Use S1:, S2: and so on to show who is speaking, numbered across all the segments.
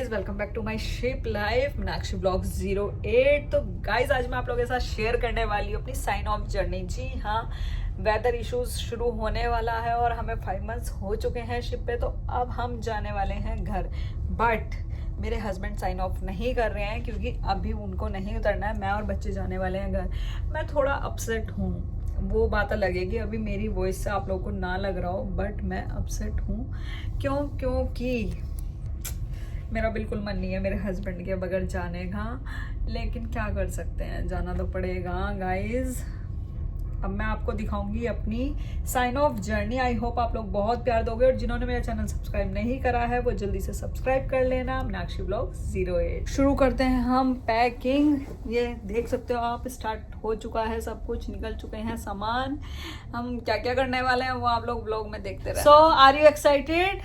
S1: Guys, welcome back to my ship life Meenakshi blogs 08। तो guys आज मैं आप लोगों के साथ शेयर करने वाली हूँ अपनी साइन ऑफ जर्नी। जी हाँ, वेदर इश्यूज शुरू होने वाला है और हमें 5 मंथ्स हो चुके हैं शिप पे। तो अब हम जाने वाले हैं घर, बट मेरे हस्बैंड साइन ऑफ नहीं कर रहे हैं क्योंकि अभी उनको नहीं उतरना है। मैं और बच्चे जाने वाले हैं घर। मैं थोड़ा अपसेट हूँ, वो बात लगेगी, अभी मेरी वॉइस से आप लोगों को ना लग रहा हो, बट मैं अपसेट हूँ। क्योंकि मेरा बिल्कुल मन नहीं है मेरे हस्बैंड के बगैर जाने का, लेकिन क्या कर सकते हैं, जाना तो पड़ेगा गाइज। अब मैं आपको दिखाऊंगी अपनी sign off journey. I hope आप लोग बहुत प्यार दोगे, और जिन्होंने मेरा चैनल सब्सक्राइब नहीं करा है वो जल्दी से सब्सक्राइब कर लेना। मीनाक्षी ब्लॉग 08 शुरू करते हैं हम पैकिंग। ये देख सकते हो आप, स्टार्ट हो चुका है, सब कुछ निकल चुके हैं सामान। हम क्या क्या करने वाले हैं वो आप लोग ब्लॉग में देखते रहे। सो आर यू एक्साइटेड?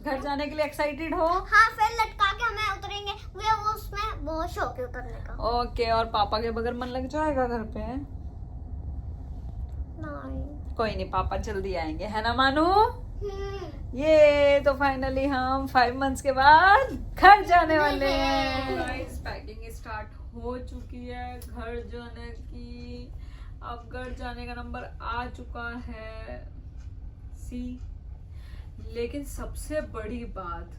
S1: घर जाने के लिए एक्साइटेड हो?
S2: हाँ, फिर लटका के हमें उतरेंगे। वो उसमें बहुत शौक है उतरने का।
S1: ओके, और पापा के बगैर मन लग जाएगा घर पे?
S2: नहीं,
S1: कोई नहीं, पापा जल्दी आएंगे, है ना मानू? ये तो फाइनली हम 5 मंथ्स के बाद घर जाने वाले हैं। गाइस, पैकिंग स्टार्ट हो चुकी है घर जाने की। अब घर जाने का नंबर आ चुका है सी। लेकिन सबसे बड़ी बात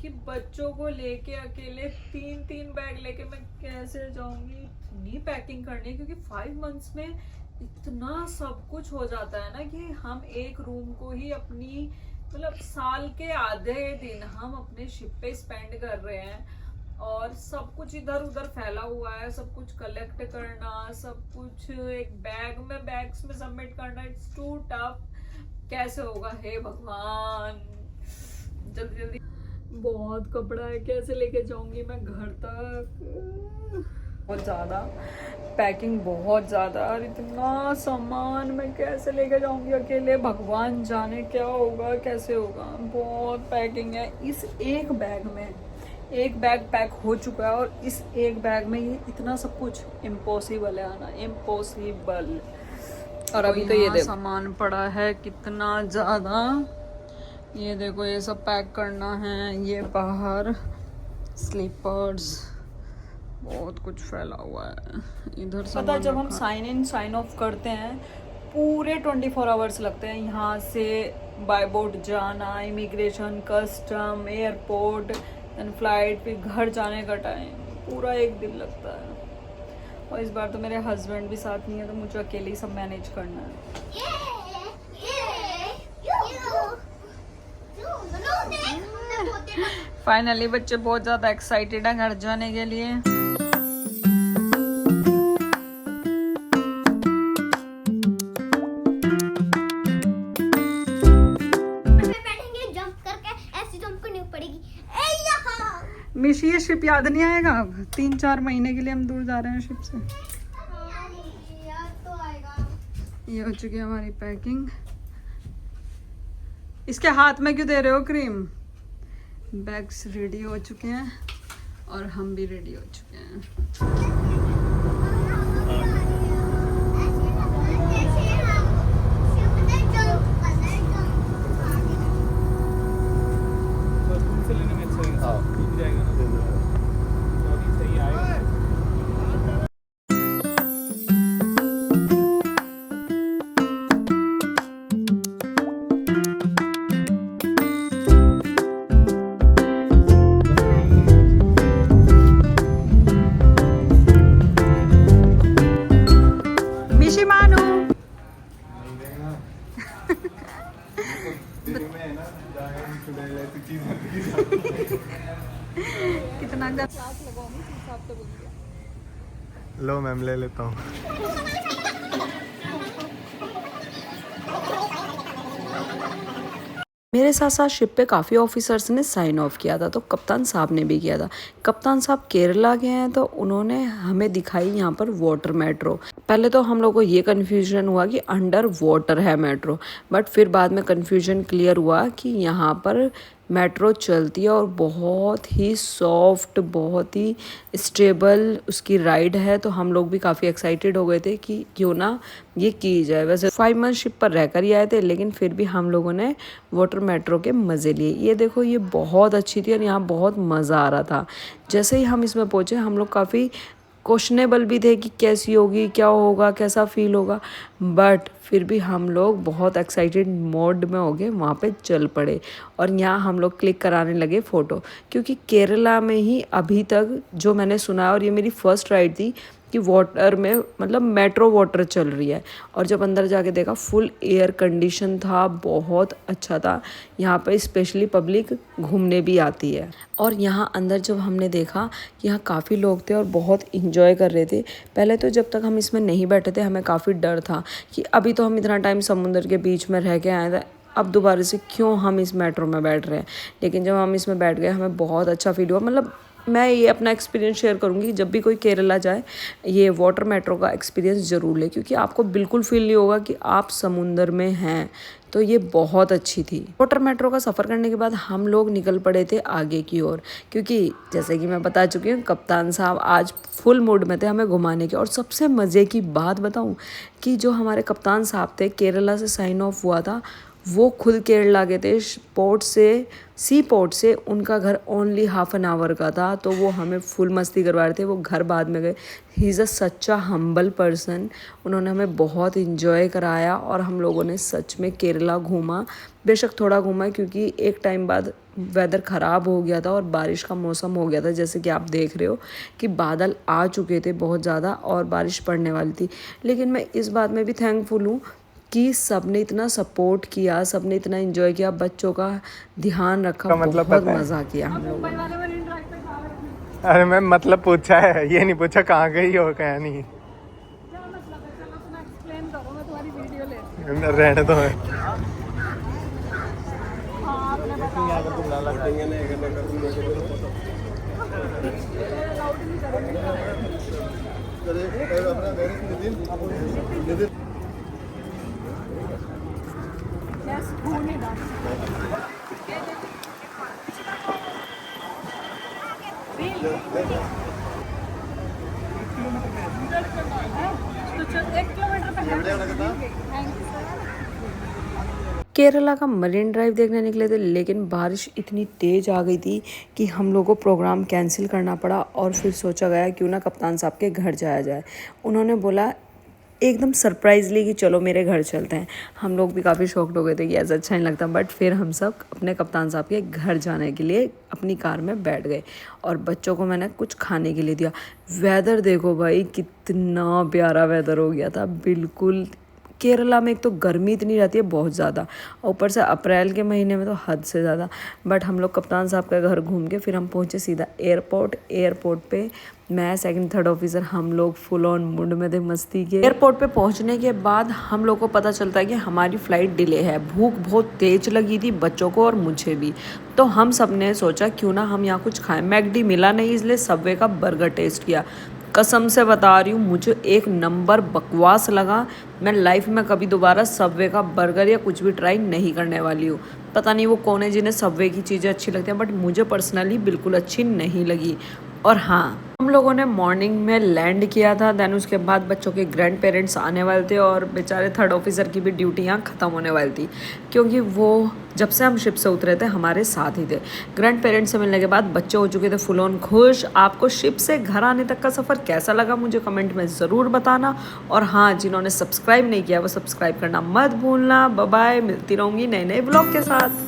S1: कि बच्चों को लेके अकेले 3 बैग लेके मैं कैसे जाऊंगी? इतनी पैकिंग करनी है क्योंकि 5 मंथ्स में इतना सब कुछ हो जाता है ना कि हम एक रूम को ही अपनी मतलब साल के आधे दिन हम अपने शिप पे स्पेंड कर रहे हैं, और सब कुछ इधर उधर फैला हुआ है। सब कुछ कलेक्ट करना, सब कुछ एक बैग में बैग्स में सबमिट करना, इट्स टू टफ। कैसे होगा हे भगवान, जल्दी जल्दी। बहुत कपड़ा है, कैसे लेके जाऊंगी मैं घर तक? बहुत ज्यादा पैकिंग, बहुत ज्यादा, और इतना सामान मैं कैसे लेके जाऊंगी अकेले? भगवान जाने क्या होगा, कैसे होगा। बहुत पैकिंग है। इस एक बैग में एक बैग पैक हो चुका है, और इस एक बैग में ये इतना सब कुछ इम्पॉसिबल है आना, इम्पॉसिबल। और अभी तो ये देखो सामान पड़ा है कितना ज्यादा। ये देखो, ये सब पैक करना है। ये बाहर स्लीपर्स, बहुत कुछ फैला हुआ है इधर। पता, जब हम साइन इन साइन ऑफ करते हैं पूरे 24 आवर्स लगते हैं। यहाँ से बाय बोट जाना, immigration, custom, airport, then flight, फिर घर जाने का टाइम, पूरा एक दिन लगता है। और इस बार तो मेरे हस्बैंड भी साथ नहीं है, तो मुझे अकेले ही सब मैनेज करना है। फाइनली बच्चे बहुत ज्यादा एक्साइटेड हैं घर जाने के लिए। मिशी, ये शिप याद नहीं आएगा? अब 3-4 महीने के लिए हम दूर जा रहे हैं शिप से। ये हो चुकी है हमारी पैकिंग। इसके हाथ में क्यों दे रहे हो क्रीम? बैग्स रेडी हो चुके हैं और हम भी रेडी हो चुके हैं। कितना क्लास लगाऊंगी इस हिसाब से बोल दिया।
S3: लो मैम, ले लेता हूँ।
S4: मेरे साथ साथ शिप पे काफ़ी ऑफिसर्स ने साइन ऑफ किया था, तो कप्तान साहब ने भी किया था। कप्तान साहब केरला के हैं, तो उन्होंने हमें दिखाई यहाँ पर वाटर मेट्रो। पहले तो हम लोग को ये कन्फ्यूजन हुआ कि अंडर वाटर है मेट्रो, बट फिर बाद में कन्फ्यूजन क्लियर हुआ कि यहाँ पर मेट्रो चलती है और बहुत ही सॉफ्ट, बहुत ही स्टेबल उसकी राइड है। तो हम लोग भी काफ़ी एक्साइटेड हो गए थे कि क्यों ना ये की जाए। वैसे 5 मंथ शिप पर रहकर ही आए थे, लेकिन फिर भी हम लोगों ने वाटर मेट्रो के मज़े लिए। ये देखो, ये बहुत अच्छी थी और यहाँ बहुत मज़ा आ रहा था। जैसे ही हम इसमें पहुँचे, हम लोग काफ़ी क्वेश्चनेबल भी थे कि कैसी होगी, क्या होगा, कैसा फील होगा, बट फिर भी हम लोग बहुत एक्साइटेड मोड में हो गए, वहाँ पे चल पड़े। और यहाँ हम लोग क्लिक कराने लगे फ़ोटो, क्योंकि केरला में ही अभी तक जो मैंने सुना है, और ये मेरी फ़र्स्ट राइड थी कि वाटर में मतलब मेट्रो वाटर चल रही है। और जब अंदर जाके देखा, फुल एयर कंडीशन था, बहुत अच्छा था। यहाँ पे स्पेशली पब्लिक घूमने भी आती है। और यहाँ अंदर जब हमने देखा, यहाँ काफ़ी लोग थे और बहुत इंजॉय कर रहे थे। पहले तो जब तक हम इसमें नहीं बैठे थे, हमें काफ़ी डर था कि अभी तो हम इतना टाइम समुद्र के बीच में रह के आए थे, अब दोबारा से क्यों हम इस मेट्रो में बैठ रहे हैं। लेकिन जब हम इसमें बैठ गए, हमें बहुत अच्छा फील हुआ। मतलब मैं ये अपना एक्सपीरियंस शेयर करूँगी, जब भी कोई केरला जाए ये वाटर मेट्रो का एक्सपीरियंस ज़रूर ले, क्योंकि आपको बिल्कुल फील नहीं होगा कि आप समुंदर में हैं। तो ये बहुत अच्छी थी। वाटर मेट्रो का सफ़र करने के बाद हम लोग निकल पड़े थे आगे की ओर, क्योंकि जैसे कि मैं बता चुकी हूँ, कप्तान साहब आज फुल मूड में थे हमें घुमाने के। और सबसे मज़े की बात बताऊँ कि जो हमारे कप्तान साहब थे, केरला से साइन ऑफ हुआ था, वो खुद केरला के थे। सी पोर्ट से उनका घर ओनली हाफ एन आवर का था। तो वो हमें फुल मस्ती करवा रहे थे। वो घर बाद में गए। ही इज़ अ सच्चा हम्बल पर्सन। उन्होंने हमें बहुत इंजॉय कराया और हम लोगों ने सच में केरला घूमा। बेशक थोड़ा घूमा, क्योंकि एक टाइम बाद वेदर ख़राब हो गया था और बारिश का मौसम हो गया था। जैसे कि आप देख रहे हो कि बादल आ चुके थे बहुत ज़्यादा और बारिश पड़ने वाली थी। लेकिन मैं इस बात में भी थैंकफुल हूँ कि सबने इतना सपोर्ट किया, सबने इतना एंजॉय किया, बच्चों का ध्यान रखा,
S3: मतलब
S4: बहुत मज़ा किया हम लोगों ने।
S3: अरे मैं मतलब पूछा है, ये नहीं पूछा कहाँ गई हो, कहाँ नहीं। रहने दो।
S4: केरला का मरीन ड्राइव देखने निकले थे, लेकिन बारिश इतनी तेज़ आ गई थी कि हम लोगों को प्रोग्राम कैंसिल करना पड़ा। और फिर सोचा गया क्यों ना कप्तान साहब के घर जाया जाए। उन्होंने बोला एकदम सरप्राइजली कि चलो मेरे घर चलते हैं। हम लोग भी काफ़ी शॉक्ड हो गए थे कि ऐसा अच्छा नहीं लगता, बट फिर हम सब अपने कप्तान साहब के घर जाने के लिए अपनी कार में बैठ गए। और बच्चों को मैंने कुछ खाने के लिए दिया। वेदर देखो भाई, कितना प्यारा वेदर हो गया था। बिल्कुल केरला में एक तो गर्मी इतनी रहती है बहुत ज़्यादा, ऊपर से अप्रैल के महीने में तो हद से ज़्यादा। बट हम लोग कप्तान साहब का घर घूम के फिर हम पहुँचे सीधा एयरपोर्ट पे मैं सेकंड थर्ड ऑफिसर हम लोग फुल ऑन मूड में थे मस्ती के। एयरपोर्ट पे पहुंचने के बाद हम लोग को पता चलता है कि हमारी फ़्लाइट डिले है। भूख बहुत तेज लगी थी बच्चों को और मुझे भी। तो हम सब ने सोचा क्यों ना हम यहाँ कुछ खाएं। मैकडी मिला नहीं, इसलिए सबवे का बर्गर टेस्ट किया। कसम से बता रही हूँ, मुझे एक नंबर बकवास लगा। मैं लाइफ में कभी दोबारा सबवे का बर्गर या कुछ भी ट्राई नहीं करने वाली हूँ। पता नहीं वो कौन है जिन्हें सबवे की चीज़ें अच्छी लगती हैं, बट मुझे पर्सनली बिल्कुल अच्छी नहीं लगी। और हाँ, हम लोगों ने मॉर्निंग में लैंड किया था। देन उसके बाद बच्चों के ग्रैंड पेरेंट्स आने वाले थे और बेचारे थर्ड ऑफिसर की भी ड्यूटी यहाँ ख़त्म होने वाली थी, क्योंकि वो जब से हम शिप से उतरे थे हमारे साथ ही थे। ग्रैंड पेरेंट्स से मिलने के बाद बच्चे हो चुके थे फुल ऑन खुश। आपको शिप से घर आने तक का सफ़र कैसा लगा मुझे कमेंट में ज़रूर बताना। और हाँ, जिन्होंने सब्सक्राइब नहीं किया वो सब्सक्राइब करना मत भूलना। बाय बाय, मिलती रहूँगी नए नए ब्लॉग के साथ।